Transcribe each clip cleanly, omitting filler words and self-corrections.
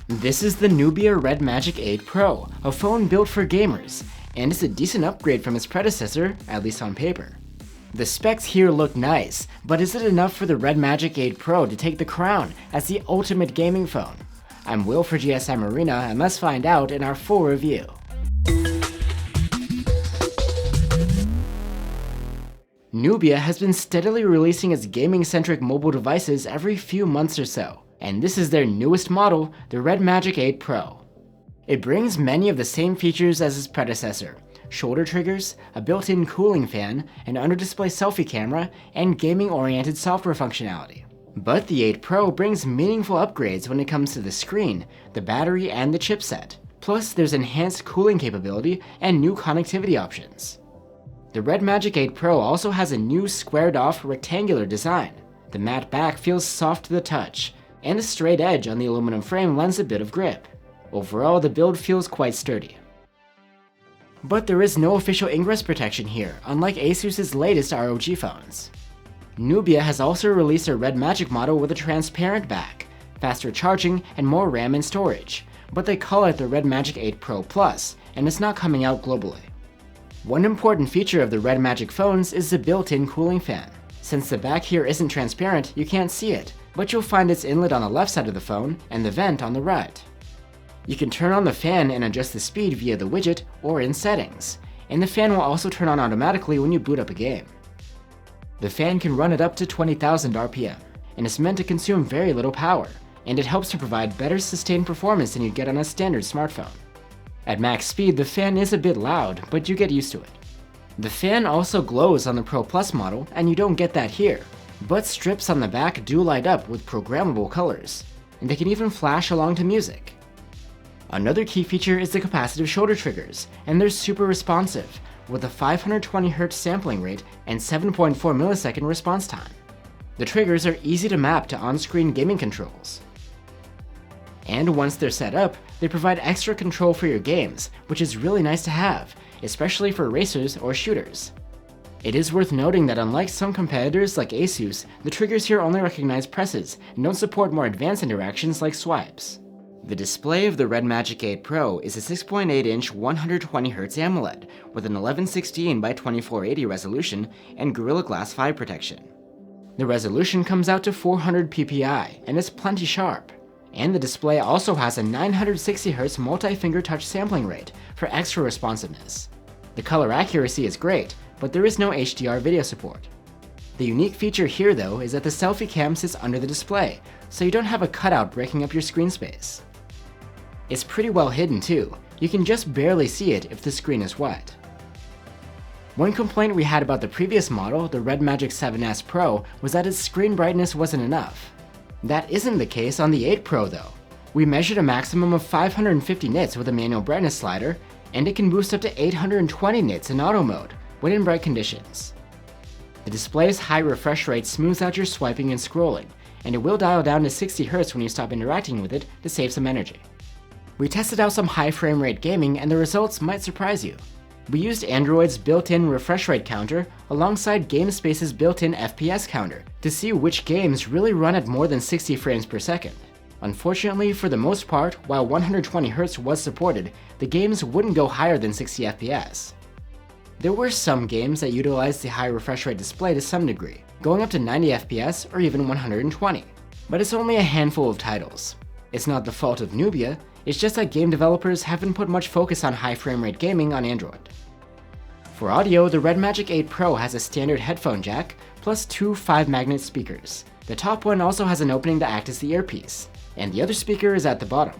This is the Nubia Red Magic 8 Pro, a phone built for gamers, and it's a decent upgrade from its predecessor, at least on paper. The specs here look nice, but is it enough for the Red Magic 8 Pro to take the crown as the ultimate gaming phone? I'm Will for GSM Arena, and let's find out in our full review. Nubia has been steadily releasing its gaming-centric mobile devices every few months or so, and this is their newest model, the Red Magic 8 Pro. It brings many of the same features as its predecessor: shoulder triggers, a built-in cooling fan, an under-display selfie camera, and gaming-oriented software functionality. But the 8 Pro brings meaningful upgrades when it comes to the screen, the battery, and the chipset. Plus, there's enhanced cooling capability and new connectivity options. The Red Magic 8 Pro also has a new squared-off rectangular design. The matte back feels soft to the touch, and the straight edge on the aluminum frame lends a bit of grip. Overall, the build feels quite sturdy. But there is no official ingress protection here, unlike Asus's latest ROG phones. Nubia has also released a Red Magic model with a transparent back, faster charging, and more RAM and storage, but they call it the Red Magic 8 Pro Plus, and it's not coming out globally. One important feature of the Red Magic phones is the built-in cooling fan. Since the back here isn't transparent, you can't see it, but you'll find its inlet on the left side of the phone and the vent on the right. You can turn on the fan and adjust the speed via the widget or in settings, and the fan will also turn on automatically when you boot up a game. The fan can run at up to 20,000 RPM, and it's meant to consume very little power, and it helps to provide better sustained performance than you'd get on a standard smartphone. At max speed, the fan is a bit loud, but you get used to it. The fan also glows on the Pro Plus model, and you don't get that here, but strips on the back do light up with programmable colors, and they can even flash along to music. Another key feature is the capacitive shoulder triggers, and they're super responsive, with a 520Hz sampling rate and 7.4 millisecond response time. The triggers are easy to map to on-screen gaming controls. And once they're set up, they provide extra control for your games, which is really nice to have, especially for racers or shooters. It is worth noting that unlike some competitors like Asus, the triggers here only recognize presses and don't support more advanced interactions like swipes. The display of the Red Magic 8 Pro is a 6.8-inch 120Hz AMOLED with an 1116 by 2480 resolution and Gorilla Glass 5 protection. The resolution comes out to 400 ppi and is plenty sharp. And the display also has a 960Hz multi-finger touch sampling rate for extra responsiveness. The color accuracy is great, but there is no HDR video support. The unique feature here though is that the selfie cam sits under the display, so you don't have a cutout breaking up your screen space. It's pretty well hidden too. You can just barely see it if the screen is wet. One complaint we had about the previous model, the Red Magic 7S Pro, was that its screen brightness wasn't enough. That isn't the case on the 8 Pro though. We measured a maximum of 550 nits with a manual brightness slider, and it can boost up to 820 nits in auto mode when in bright conditions. The display's high refresh rate smooths out your swiping and scrolling, and it will dial down to 60 Hz when you stop interacting with it to save some energy. We tested out some high frame rate gaming, and the results might surprise you. We used Android's built-in refresh rate counter alongside GameSpace's built-in FPS counter to see which games really run at more than 60 frames per second. Unfortunately, for the most part, while 120Hz was supported, the games wouldn't go higher than 60 FPS. There were some games that utilized the high refresh rate display to some degree, going up to 90 FPS or even 120, but it's only a handful of titles. It's not the fault of Nubia, it's just that game developers haven't put much focus on high frame rate gaming on Android. For audio, the Red Magic 8 Pro has a standard headphone jack, plus two 5-magnet speakers. The top one also has an opening to act as the earpiece, and the other speaker is at the bottom.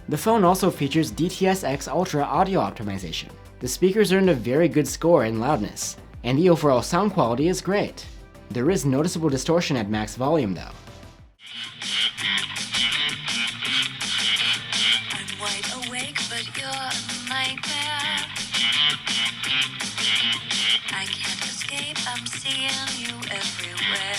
The phone also features DTS-X Ultra audio optimization. The speakers earned a very good score in loudness, and the overall sound quality is great. There is noticeable distortion at max volume though. I'm wide awake, but you're a nightmare. I can't escape, I'm seeing you everywhere.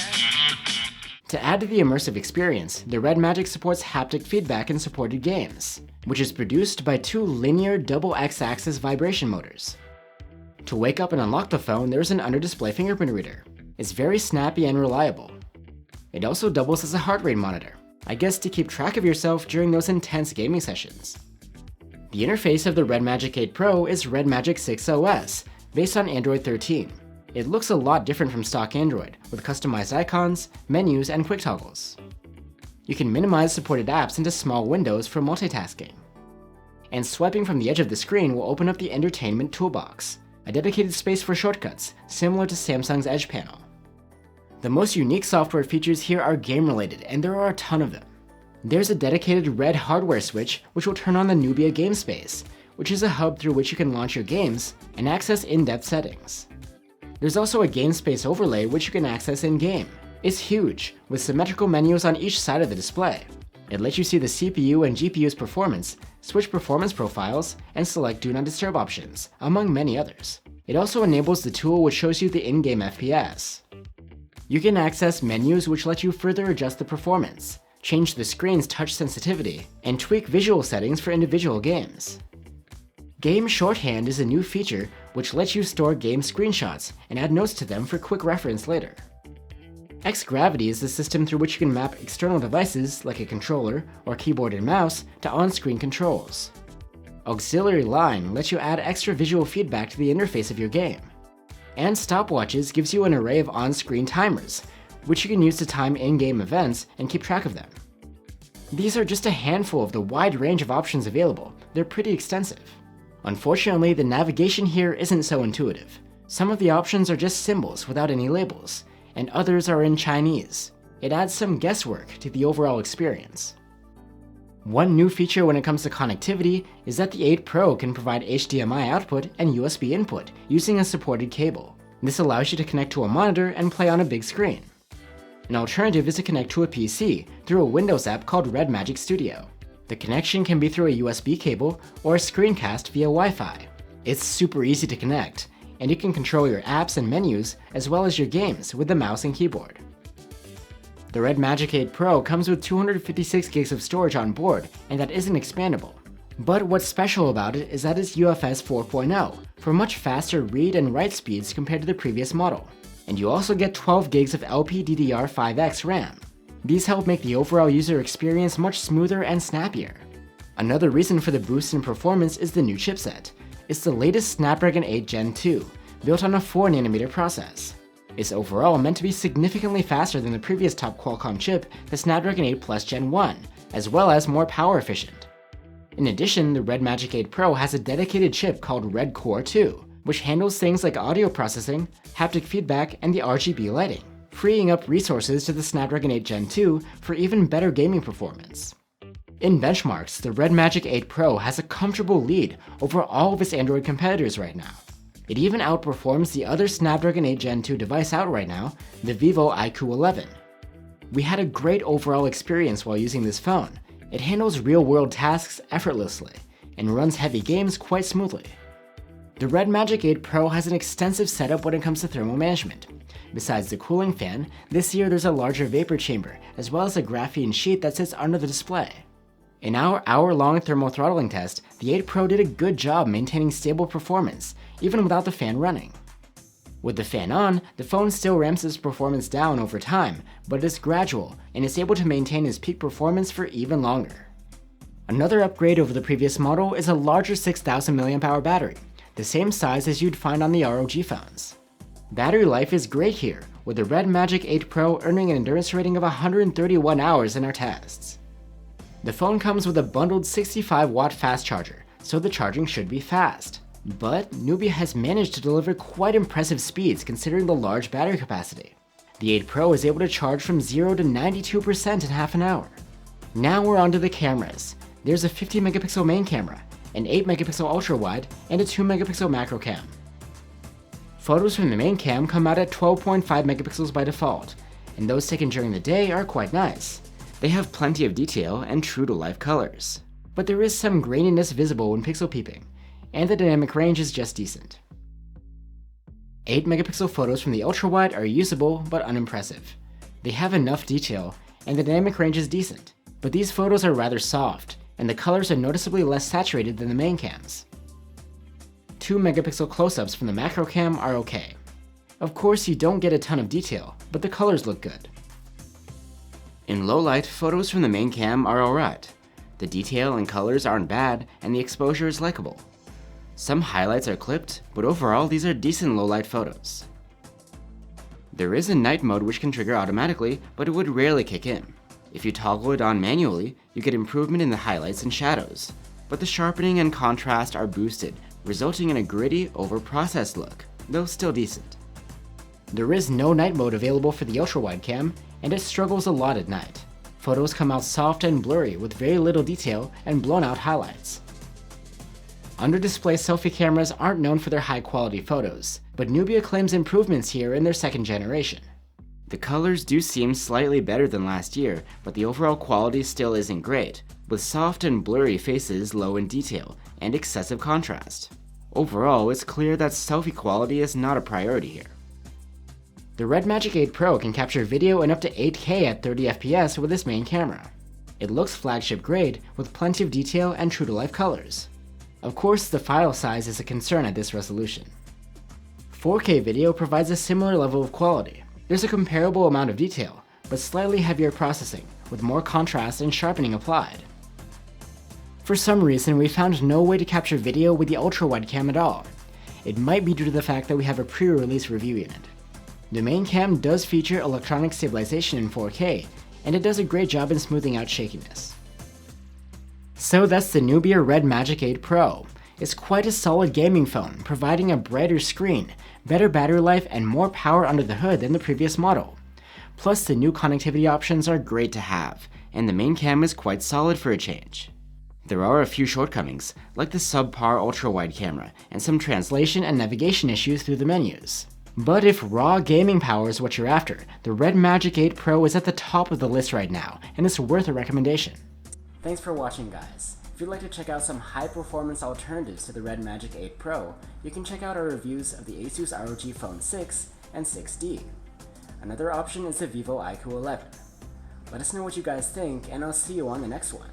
To add to the immersive experience, the Red Magic supports haptic feedback in supported games, which is produced by two linear double X-axis vibration motors. To wake up and unlock the phone, there's an under-display fingerprint reader. It's very snappy and reliable. It also doubles as a heart rate monitor, I guess to keep track of yourself during those intense gaming sessions. The interface of the Red Magic 8 Pro is Redmagic 6 OS, based on Android 13. It looks a lot different from stock Android, with customized icons, menus, and quick toggles. You can minimize supported apps into small windows for multitasking. And swiping from the edge of the screen will open up the Entertainment Toolbox, a dedicated space for shortcuts, similar to Samsung's Edge panel. The most unique software features here are game-related, and there are a ton of them. There's a dedicated red hardware switch which will turn on the Nubia game space, which is a hub through which you can launch your games and access in-depth settings. There's also a game space overlay which you can access in-game. It's huge, with symmetrical menus on each side of the display. It lets you see the CPU and GPU's performance, switch performance profiles, and select Do Not Disturb options, among many others. It also enables the tool which shows you the in-game FPS. You can access menus which let you further adjust the performance, change the screen's touch sensitivity, and tweak visual settings for individual games. Game Shorthand is a new feature which lets you store game screenshots and add notes to them for quick reference later. X-Gravity is the system through which you can map external devices like a controller or keyboard and mouse to on-screen controls. Auxiliary Line lets you add extra visual feedback to the interface of your game. And Stopwatches gives you an array of on-screen timers, which you can use to time in-game events and keep track of them. These are just a handful of the wide range of options available. They're pretty extensive. Unfortunately, the navigation here isn't so intuitive. Some of the options are just symbols without any labels, and others are in Chinese. It adds some guesswork to the overall experience. One new feature when it comes to connectivity is that the 8 Pro can provide HDMI output and USB input using a supported cable. This allows you to connect to a monitor and play on a big screen. An alternative is to connect to a PC through a Windows app called Redmagic Studio. The connection can be through a USB cable or a screencast via Wi-Fi. It's super easy to connect, and you can control your apps and menus as well as your games with the mouse and keyboard. The Red Magic 8 Pro comes with 256 gigs of storage on board, and that isn't expandable. But what's special about it is that it's UFS 4.0 for much faster read and write speeds compared to the previous model. And you also get 12 gigs of LPDDR5X RAM. These help make the overall user experience much smoother and snappier. Another reason for the boost in performance is the new chipset. It's the latest Snapdragon 8 Gen 2, built on a 4nm process. It's overall meant to be significantly faster than the previous top Qualcomm chip, the Snapdragon 8 Plus Gen 1, as well as more power efficient. In addition, the Red Magic 8 Pro has a dedicated chip called Red Core 2, which handles things like audio processing, haptic feedback, and the RGB lighting, freeing up resources to the Snapdragon 8 Gen 2 for even better gaming performance. In benchmarks, the Red Magic 8 Pro has a comfortable lead over all of its Android competitors right now. It even outperforms the other Snapdragon 8 Gen 2 device out right now, the Vivo iQOO 11. We had a great overall experience while using this phone. It handles real-world tasks effortlessly and runs heavy games quite smoothly. The Red Magic 8 Pro has an extensive setup when it comes to thermal management. Besides the cooling fan, this year there's a larger vapor chamber, as well as a graphene sheet that sits under the display. In our hour-long thermal throttling test, the 8 Pro did a good job maintaining stable performance, even without the fan running. With the fan on, the phone still ramps its performance down over time, but it's gradual and is able to maintain its peak performance for even longer. Another upgrade over the previous model is a larger 6000 mAh battery, the same size as you'd find on the ROG phones. Battery life is great here, with the Red Magic 8 Pro earning an endurance rating of 131 hours in our tests. The phone comes with a bundled 65-watt fast charger, so the charging should be fast. But Nubia has managed to deliver quite impressive speeds considering the large battery capacity. The 8 Pro is able to charge from 0 to 92% in half an hour. Now we're onto the cameras. There's a 50-megapixel main camera, an 8-megapixel ultra-wide, and a 2-megapixel macro cam. Photos from the main cam come out at 12.5 megapixels by default, and those taken during the day are quite nice. They have plenty of detail and true-to-life colors. But there is some graininess visible when pixel peeping, and the dynamic range is just decent. 8-megapixel photos from the ultra-wide are usable but unimpressive. They have enough detail, and the dynamic range is decent, but these photos are rather soft, and the colors are noticeably less saturated than the main cams. 2-megapixel close-ups from the macro cam are okay. Of course, you don't get a ton of detail, but the colors look good. In low light, photos from the main cam are alright. The detail and colors aren't bad, and the exposure is likable. Some highlights are clipped, but overall these are decent low light photos. There is a night mode which can trigger automatically, but it would rarely kick in. If you toggle it on manually, you get improvement in the highlights and shadows, but the sharpening and contrast are boosted, resulting in a gritty, over-processed look, though still decent. There is no night mode available for the ultra-wide cam, and it struggles a lot at night. Photos come out soft and blurry with very little detail and blown out highlights. Under-display selfie cameras aren't known for their high-quality photos, but Nubia claims improvements here in their second generation. The colors do seem slightly better than last year, but the overall quality still isn't great, with soft and blurry faces low in detail and excessive contrast. Overall, it's clear that selfie quality is not a priority here. The Redmagic 8 Pro can capture video in up to 8K at 30 FPS with its main camera. It looks flagship grade with plenty of detail and true-to-life colors. Of course, the file size is a concern at this resolution. 4K video provides a similar level of quality. There's a comparable amount of detail, but slightly heavier processing, with more contrast and sharpening applied. For some reason, we found no way to capture video with the ultra-wide cam at all. It might be due to the fact that we have a pre-release review unit. The main cam does feature electronic stabilization in 4K, and it does a great job in smoothing out shakiness. So that's the Nubia Red Magic 8 Pro. It's quite a solid gaming phone, providing a brighter screen, better battery life, and more power under the hood than the previous model. Plus, the new connectivity options are great to have, and the main cam is quite solid for a change. There are a few shortcomings, like the subpar ultra-wide camera, and some translation and navigation issues through the menus. But if raw gaming power is what you're after, the Red Magic 8 Pro is at the top of the list right now, and it's worth a recommendation. Thanks for watching, guys. If you'd like to check out some high-performance alternatives to the Red Magic 8 Pro, you can check out our reviews of the Asus ROG Phone 6 and 6D. Another option is the Vivo iQOO 11. Let us know what you guys think, and I'll see you on the next one.